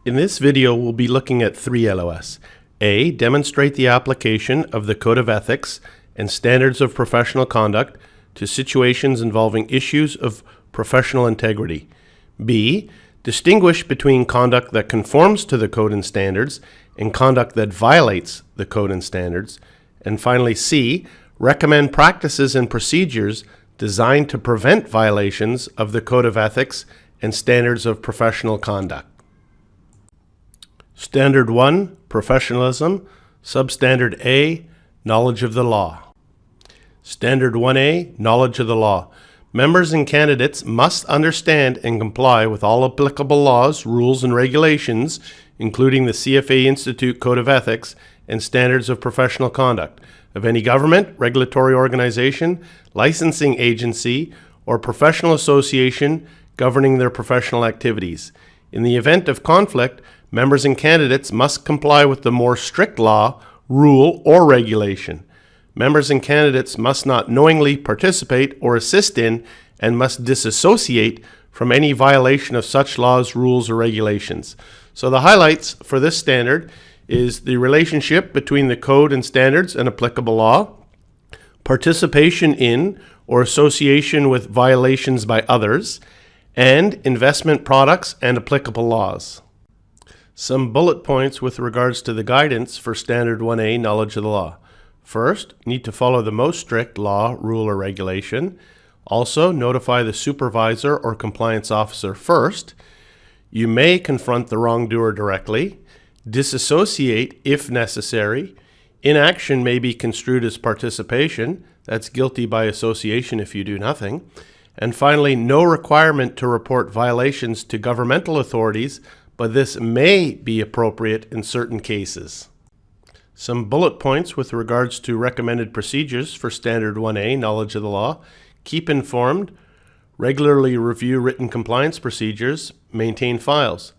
In this video, we'll be looking at 3 LOS. A. Demonstrate the application of the Code of Ethics and Standards of Professional Conduct to situations involving issues of professional integrity. B. Distinguish between conduct that conforms to the Code and Standards and conduct that violates the Code and Standards. And finally, C. Recommend practices and procedures designed to prevent violations of the Code of Ethics and Standards of Professional Conduct. Standard 1, Professionalism. Substandard A, Knowledge of the Law. Standard 1A, Knowledge of the Law. Members and candidates must understand and comply with all applicable laws, rules, and regulations, including the CFA Institute Code of Ethics and Standards of Professional Conduct, of any government, regulatory organization, licensing agency, or professional association governing their professional activities. In the event of conflict, members and candidates must comply with the more strict law, rule, or regulation. Members and candidates must not knowingly participate or assist in and must disassociate from any violation of such laws, rules, or regulations. So the highlights for this standard is the relationship between the code and standards and applicable law, participation in or association with violations by others, and investment products and applicable laws. Some bullet points with regards to the guidance for Standard 1A, Knowledge of the Law. First, need to follow the most strict law, rule, or regulation. Also, notify the supervisor or compliance officer first. You may confront the wrongdoer directly. Disassociate if necessary. Inaction may be construed as participation. That's guilty by association if you do nothing. And finally, no requirement to report violations to governmental authorities, but this may be appropriate in certain cases. Some bullet points with regards to recommended procedures for Standard 1A, Knowledge of the Law. Keep informed. Regularly review written compliance procedures. Maintain files.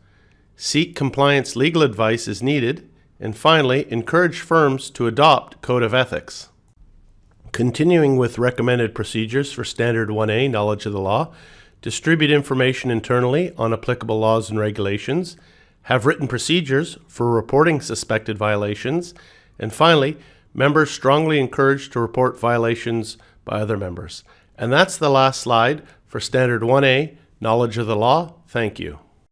Seek compliance legal advice as needed. And finally, encourage firms to adopt Code of Ethics. Continuing with recommended procedures for Standard 1A, Knowledge of the Law. Distribute information internally on applicable laws and regulations. Have written procedures for reporting suspected violations. And finally, members strongly encouraged to report violations by other members. And that's the last slide for Standard 1A, Knowledge of the Law. Thank you.